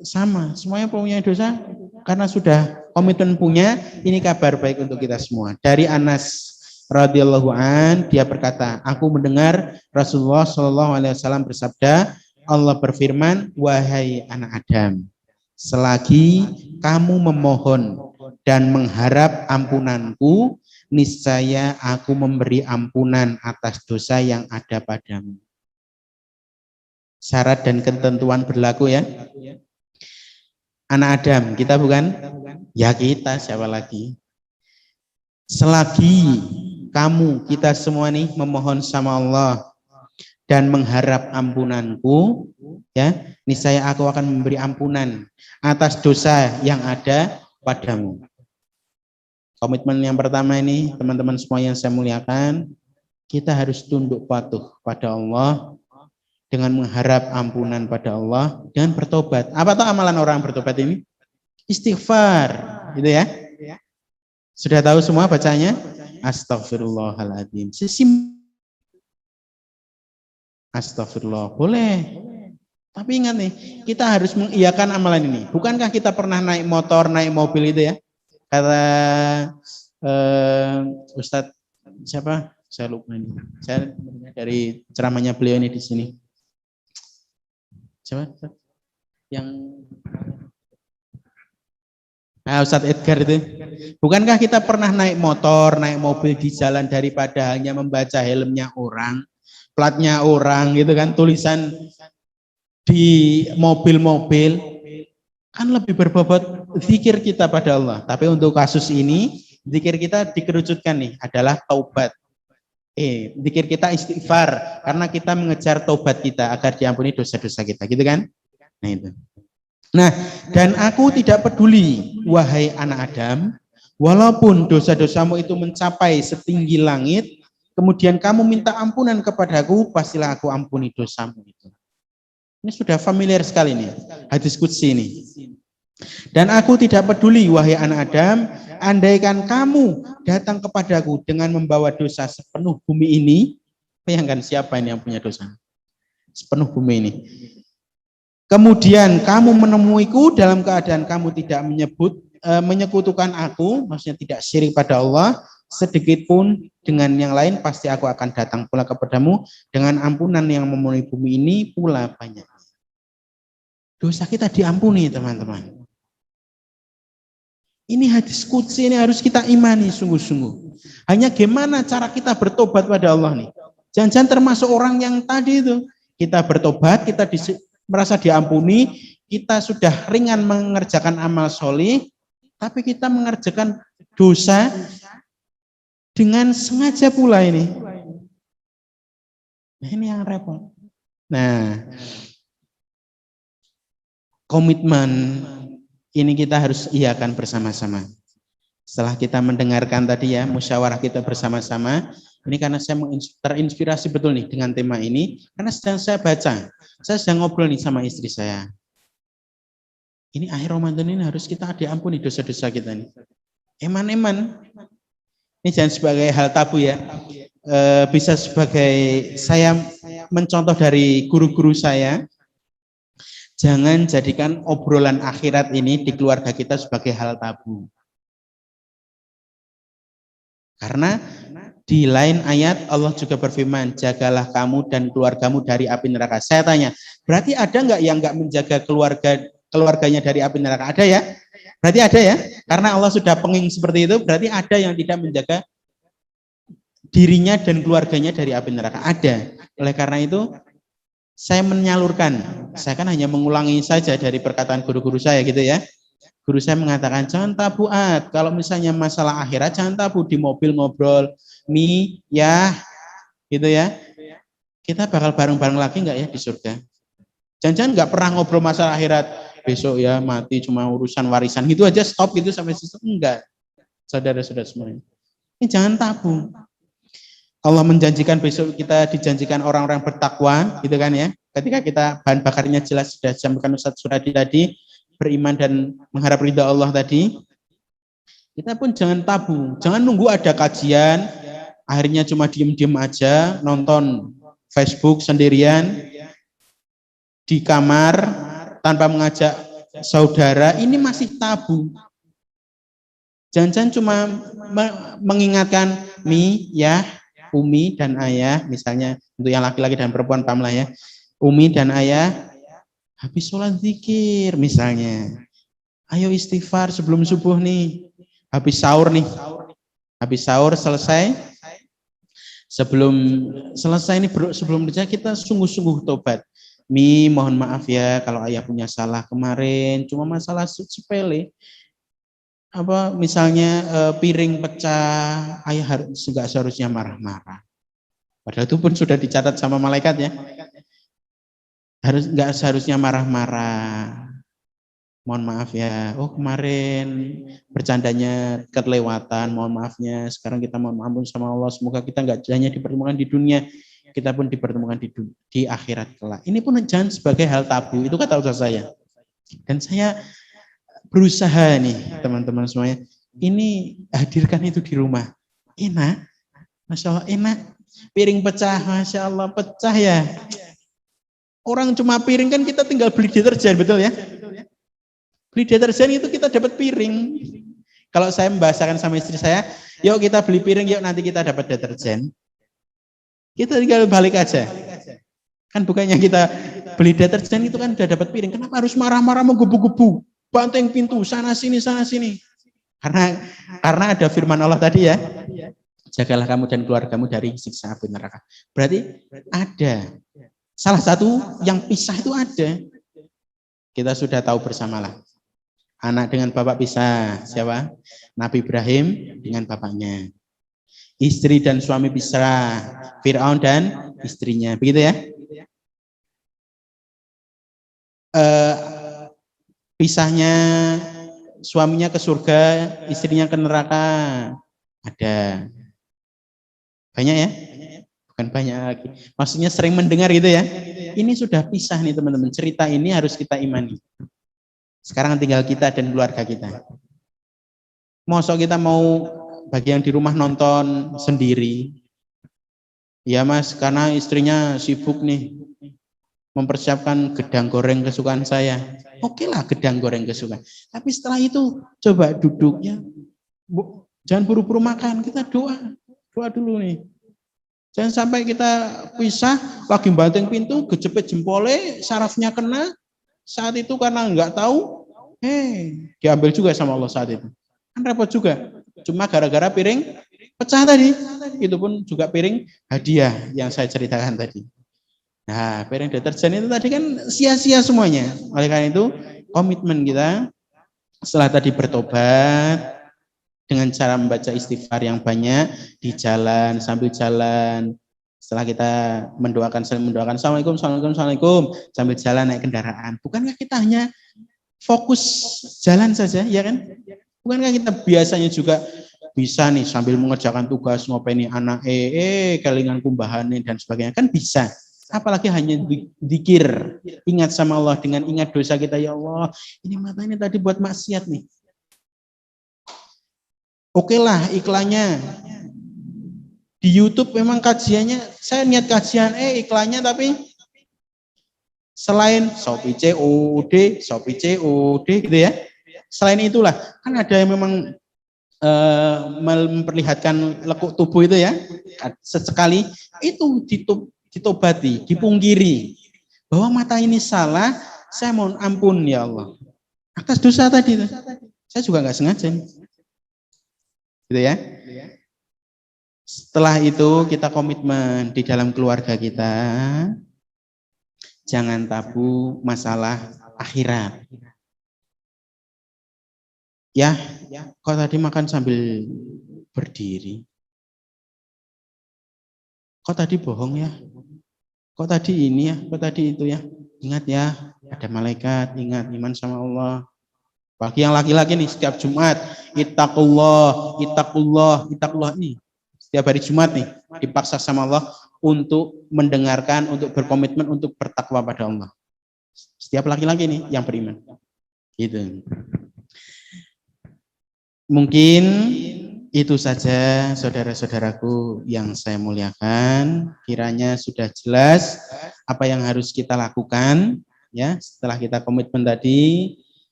sama, semuanya punya dosa, karena sudah komitmen punya. Ini kabar baik untuk kita semua. Dari Anas radhiyallahu an, dia berkata, aku mendengar Rasulullah Shallallahu Alaihi Wasallam bersabda, Allah berfirman, wahai anak Adam, selagi kamu memohon dan mengharap ampunanku, niscaya aku memberi ampunan atas dosa yang ada padamu. Syarat dan ketentuan berlaku ya. Anak Adam, kita bukan? Ya kita, siapa lagi? Selagi kamu, kita semua nih memohon sama Allah dan mengharap ampunanku, ya, niscaya aku akan memberi ampunan atas dosa yang ada padamu. Komitmen yang pertama ini, teman-teman semua yang saya muliakan, kita harus tunduk patuh pada Allah dengan mengharap ampunan pada Allah, dengan bertobat. Apa tuh amalan orang bertobat ini? Istighfar, gitu ya. Sudah tahu semua bacanya? Astagfirullahaladzim. Astagfirullah, boleh. Tapi ingat nih, kita harus mengiyakan amalan ini. Bukankah kita pernah naik motor, naik mobil itu ya? Kata Ustadz siapa? Saya lupa ini. Saya dari ceramahnya beliau ini di sini. Siapa? Yang Ustadz Edgar itu. Bukankah kita pernah naik motor, naik mobil di jalan daripada hanya membaca helmnya orang, platnya orang gitu kan, tulisan di mobil-mobil, kan lebih berbobot zikir kita pada Allah. Tapi untuk kasus ini, zikir kita dikerucutkan nih, adalah taubat. Zikir kita istighfar, karena kita mengejar taubat kita agar diampuni dosa-dosa kita, gitu kan? Nah itu. Nah, dan aku tidak peduli, wahai anak Adam, walaupun dosa-dosamu itu mencapai setinggi langit, kemudian kamu minta ampunan kepadaku, pastilah aku ampuni dosamu itu. Ini sudah familiar sekali nih, hadis qudsi ini. Dan aku tidak peduli, wahai anak Adam, andaikan kamu datang kepadaku dengan membawa dosa sepenuh bumi ini, bayangkan siapa ini yang punya dosa? Sepenuh bumi ini. Kemudian kamu menemuiku dalam keadaan kamu tidak menyekutukan aku, maksudnya tidak syirik pada Allah, sedikit pun dengan yang lain, pasti aku akan datang pula kepadamu dengan ampunan yang memenuhi bumi ini pula banyak. Dosa kita diampuni, teman-teman. Ini hadis qudsi, ini harus kita imani sungguh-sungguh. Hanya gimana cara kita bertobat pada Allah nih. Jangan-jangan termasuk orang yang tadi itu. Kita bertobat, kita merasa diampuni, kita sudah ringan mengerjakan amal solih, tapi kita mengerjakan dosa dengan sengaja pula ini. Nah, ini yang repot. Nah, komitmen ini kita harus iakan bersama-sama. Setelah kita mendengarkan tadi ya, musyawarah kita bersama-sama, ini karena saya terinspirasi betul nih dengan tema ini, karena sedang saya baca, saya sedang ngobrol nih sama istri saya. Ini akhir Ramadan ini harus kita diampuni dosa-dosa kita nih. Eman-eman. Ini jangan sebagai hal tabu ya. Bisa sebagai saya mencontoh dari guru-guru saya. Jangan jadikan obrolan akhirat ini di keluarga kita sebagai hal tabu. Karena di lain ayat Allah juga berfirman, jagalah kamu dan keluargamu dari api neraka. Saya tanya, berarti ada nggak yang nggak menjaga keluarganya dari api neraka? Ada ya? Berarti ada ya? Karena Allah sudah penging seperti itu, berarti ada yang tidak menjaga dirinya dan keluarganya dari api neraka. Ada. Oleh karena itu, saya menyalurkan, saya kan hanya mengulangi saja dari perkataan guru-guru saya gitu ya. Guru saya mengatakan, jangan tabu, kalau misalnya masalah akhirat, jangan tabu di mobil ngobrol, ya, gitu ya. Kita bakal bareng-bareng lagi nggak ya di surga? Jangan-jangan nggak pernah ngobrol masalah akhirat, besok ya mati cuma urusan warisan, gitu aja stop gitu sampai situ. Enggak, saudara-saudara semuanya. Ini jangan tabu. Allah menjanjikan besok kita dijanjikan orang-orang bertakwa, gitu kan ya. Ketika kita bahan bakarnya jelas sudah disampaikan Ustaz Suradi tadi, beriman dan mengharap ridha Allah tadi, kita pun jangan tabu, jangan nunggu ada kajian, akhirnya cuma diem-diem aja, nonton Facebook sendirian, di kamar, tanpa mengajak saudara, ini masih tabu. Jangan-jangan cuma mengingatkan ya, Umi dan ayah, misalnya untuk yang laki-laki dan perempuan pamlah ya, Umi dan ayah habis sholat zikir misalnya, ayo istighfar sebelum subuh nih, habis sahur nih, habis sahur selesai, sebelum selesai ini sebelum kerja kita sungguh-sungguh tobat. Mohon maaf ya kalau ayah punya salah kemarin, cuma masalah sepele. Apa misalnya piring pecah, ayah juga seharusnya marah-marah. Padahal itu pun sudah dicatat sama malaikat ya. Nggak seharusnya marah-marah. Mohon maaf ya. Oh kemarin bercandanya kelewatan, mohon maafnya. Sekarang kita mohon ampun sama Allah. Semoga kita nggak hanya dipertemukan di dunia. kita pun dipertemukan di akhirat kelak. Ini pun jangan sebagai hal tabu, itu kata ustaz saya. Dan saya berusaha nih teman-teman semuanya, ini hadirkan itu di rumah. Enak, Masya Allah enak. Piring pecah, Masya Allah pecah ya. Orang cuma piring kan kita tinggal beli deterjen, betul ya? Beli deterjen itu kita dapat piring. Kalau saya membahasakan sama istri saya, yuk kita beli piring, yuk nanti kita dapat deterjen. Kita tinggal balik aja. Kan bukannya kita beli deterjen itu kan udah dapat piring. Kenapa harus marah-marah menggebu-gebu? Banteng pintu, sana sini, sana sini. Karena ada firman Allah tadi ya. Jagalah kamu dan keluargamu dari siksa api neraka. Berarti ada. Salah satu yang pisah itu ada. Kita sudah tahu bersamalah. Anak dengan bapak pisah. Siapa? Nabi Ibrahim dengan bapaknya. Istri dan suami pisah. Fir'aun dan istrinya. Begitu ya? Pisahnya suaminya ke surga, istrinya ke neraka. Ada. Banyak ya? Bukan banyak lagi. Maksudnya sering mendengar gitu ya. Ini sudah pisah nih teman-teman. Cerita ini harus kita imani. Sekarang tinggal kita dan keluarga kita. Mosok kita mau bagi yang di rumah nonton sendiri. Ya mas, karena istrinya sibuk nih. Mempersiapkan gedang goreng kesukaan saya. Oke lah gedang goreng kesukaan. Tapi setelah itu coba duduknya. Jangan buru-buru makan. Kita doa. Doa dulu nih. Jangan sampai kita pisah, lagi banting pintu, kejepit jempolnya, sarafnya kena, saat itu karena nggak tahu, diambil juga sama Allah saat itu. Kan repot juga. Cuma gara-gara piring pecah tadi, itu pun juga piring hadiah yang saya ceritakan tadi. Nah, piring deterjen itu tadi kan sia-sia semuanya. Oleh karena itu, komitmen kita setelah tadi bertobat, dengan cara membaca istighfar yang banyak di jalan, sambil jalan. Setelah kita mendoakan Assalamualaikum, Assalamualaikum, Assalamualaikum, sambil jalan naik kendaraan. Bukankah kita hanya fokus jalan saja, ya kan? Bukankah kita biasanya juga bisa nih sambil mengerjakan tugas, ngopeni anak, kelingan kumbahane dan sebagainya, kan bisa. Apalagi hanya zikir, ingat sama Allah, dengan ingat dosa kita, ya Allah, ini mata ini tadi buat maksiat nih. Oke lah iklannya di YouTube memang kajiannya, saya niat kajian iklannya tapi selain Shopee COD gitu ya, selain itulah kan ada yang memang memperlihatkan lekuk tubuh itu ya, sesekali itu ditobati, dipungkiri bahwa mata ini salah, saya mohon ampun ya Allah atas dosa tadi itu. Saya juga nggak sengaja nih. Gitu ya. Setelah itu kita komitmen di dalam keluarga kita, jangan tabu masalah akhirat. Ya, kok tadi makan sambil berdiri? Kok tadi bohong ya? Kok tadi ini ya? Kok tadi itu ya? Ingat ya, ada malaikat, ingat iman sama Allah. Bagi yang laki-laki nih setiap Jumat, ittaqullah nih. Setiap hari Jumat nih dipaksa sama Allah untuk mendengarkan, untuk berkomitmen untuk bertakwa pada Allah. Setiap laki-laki nih yang beriman. Gitu. Mungkin itu saja saudara-saudaraku yang saya muliakan. Kiranya sudah jelas apa yang harus kita lakukan ya setelah kita komitmen tadi.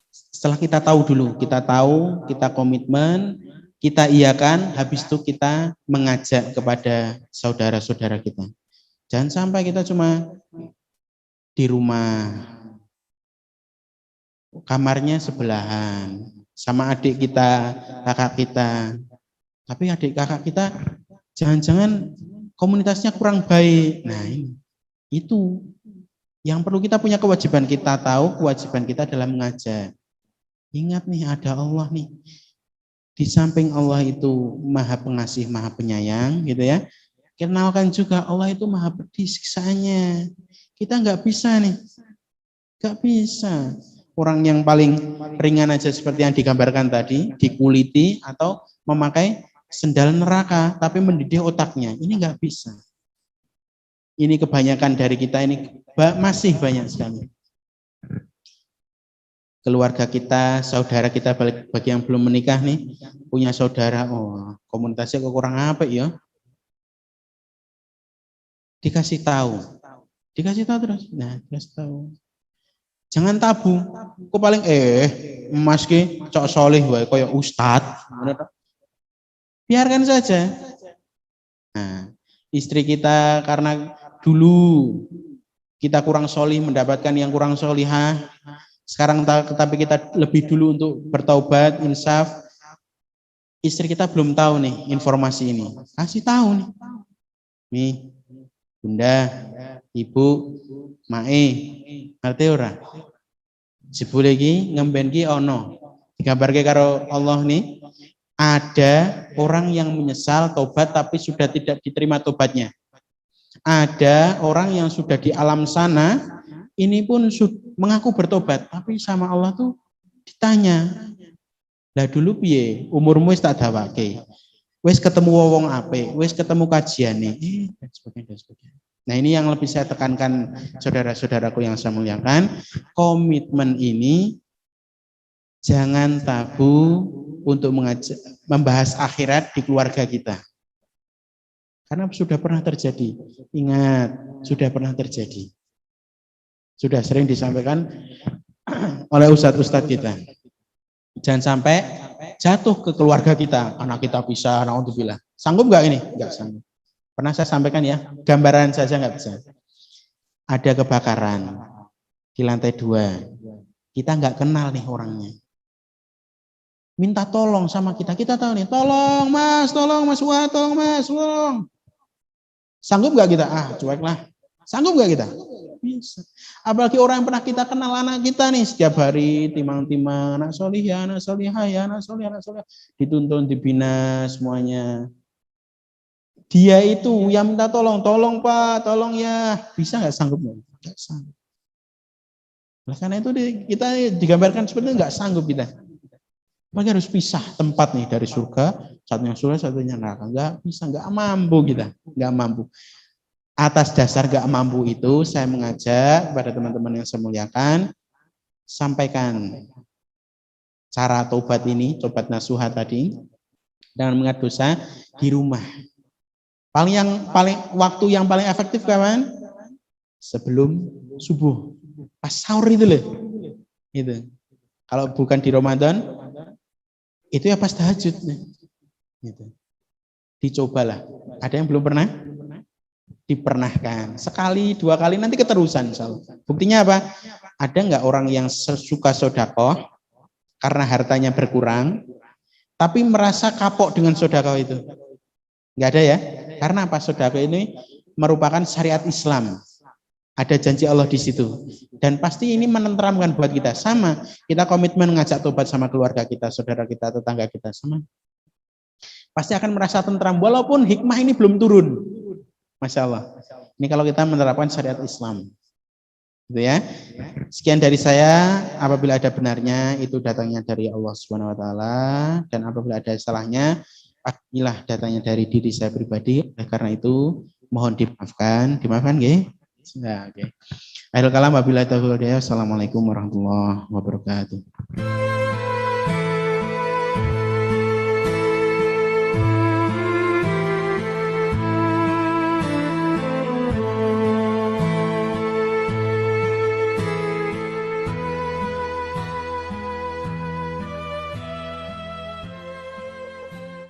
Setelah kita tahu dulu, kita komitmen, kita iakan, habis itu kita mengajak kepada saudara-saudara kita. Jangan sampai kita cuma di rumah, kamarnya sebelahan, sama adik kita, kakak kita. Tapi adik kakak kita jangan-jangan komunitasnya kurang baik. Nah ini, itu yang perlu kita punya kewajiban. Kita tahu kewajiban kita adalah mengajak. Ingat nih ada Allah nih. Di samping Allah itu maha pengasih, maha penyayang gitu ya. Kenalkan juga Allah itu maha pedih siksaannya. Kita nggak bisa nih. Nggak bisa. Orang yang paling ringan aja seperti yang digambarkan tadi, dikuliti atau memakai sendal neraka tapi mendidih otaknya. Ini nggak bisa. Ini kebanyakan dari kita ini masih banyak sekali. Keluarga kita, saudara kita, bagi yang belum menikah nih, punya saudara, oh komunitasnya kok kurang apa ya? Dikasih tahu terus. Nah, dikasih tahu. Jangan tabu. Kok paling emas ki cok solih wae koyo ustad. Biarkan saja. Nah, istri kita karena dulu kita kurang solih mendapatkan yang kurang solihah, sekarang tapi kita lebih dulu untuk bertaubat, insaf. Istri kita belum tahu nih informasi ini, kasih tahu nih bunda, ibu, mae, ngerti ora? Jebule iki ngemben ki ono digambarke karo Allah nih, ada orang yang menyesal tobat tapi sudah tidak diterima tobatnya. Ada orang yang sudah di alam sana, ini pun mengaku bertobat, tapi sama Allah tuh ditanya, lah dulu piye, umurmu wis tak dawake, wis ketemu wong ape, wis ketemu kajiane, dan sebagainya. Nah ini yang lebih saya tekankan saudara-saudaraku yang saya muliakan, komitmen ini jangan tabu untuk membahas akhirat di keluarga kita. Karena sudah pernah terjadi. Ingat, sudah pernah terjadi. Sudah sering disampaikan oleh ustadz-ustadz kita. Jangan sampai jatuh ke keluarga kita. Anak kita bisa, naudzubillah. Sanggup nggak ini? Nggak sanggup. Pernah saya sampaikan ya, gambaran saja nggak bisa. Ada kebakaran di lantai 2. Kita nggak kenal nih orangnya. Minta tolong sama kita. Kita tahu nih, tolong mas, wah, tolong mas, tolong. Sanggup nggak kita? Cuek lah. Sanggup nggak kita? Bisa. Apalagi orang yang pernah kita kenal, anak kita nih, setiap hari timang-timang, anak solihah, anak solihah, ya, anak solihah, dituntun, dibina semuanya. Dia itu yang minta tolong pak, tolong ya. Bisa nggak sanggup? Nggak sanggup. Nah, karena itu kita digambarkan seperti itu, nggak sanggup kita. Maka harus pisah tempat nih dari surga, satunya surga, satunya neraka. Nggak bisa, nggak mampu kita, nggak mampu. Atas dasar nggak mampu itu, saya mengajak kepada teman-teman yang saya muliakan, sampaikan cara tobat ini, tobat nasuha tadi, dengan mengingat dosa di rumah. Waktu yang paling efektif kapan? Sebelum subuh, pas sahur itu loh. Itu. Kalau bukan di Ramadan, itu ya pas tahajud. Gitu. Dicobalah. Ada yang belum pernah? Dipernahkan. Sekali, 2 kali, nanti keterusan. Buktinya apa? Ada nggak orang yang suka sodakoh karena hartanya berkurang, tapi merasa kapok dengan sodakoh itu? Nggak ada ya? Karena apa? Sodakoh ini merupakan syariat Islam. Ada janji Allah di situ. Dan pasti ini menenteramkan buat kita. Sama, kita komitmen ngajak tobat sama keluarga kita, saudara kita, tetangga kita. Sama. Pasti akan merasa tentram, walaupun hikmah ini belum turun. Masya Allah. Ini kalau kita menerapkan syariat Islam. Gitu ya. Sekian dari saya. Apabila ada benarnya, itu datangnya dari Allah Subhanahu Wa Taala. Dan apabila ada salahnya, inilah datangnya dari diri saya pribadi. Karena itu, mohon dimaafkan. Dimaafkan, nggih? Nah, oke. Akhirul kalam wabillahi taufiq wal hidayah. Assalamualaikum warahmatullahi wabarakatuh.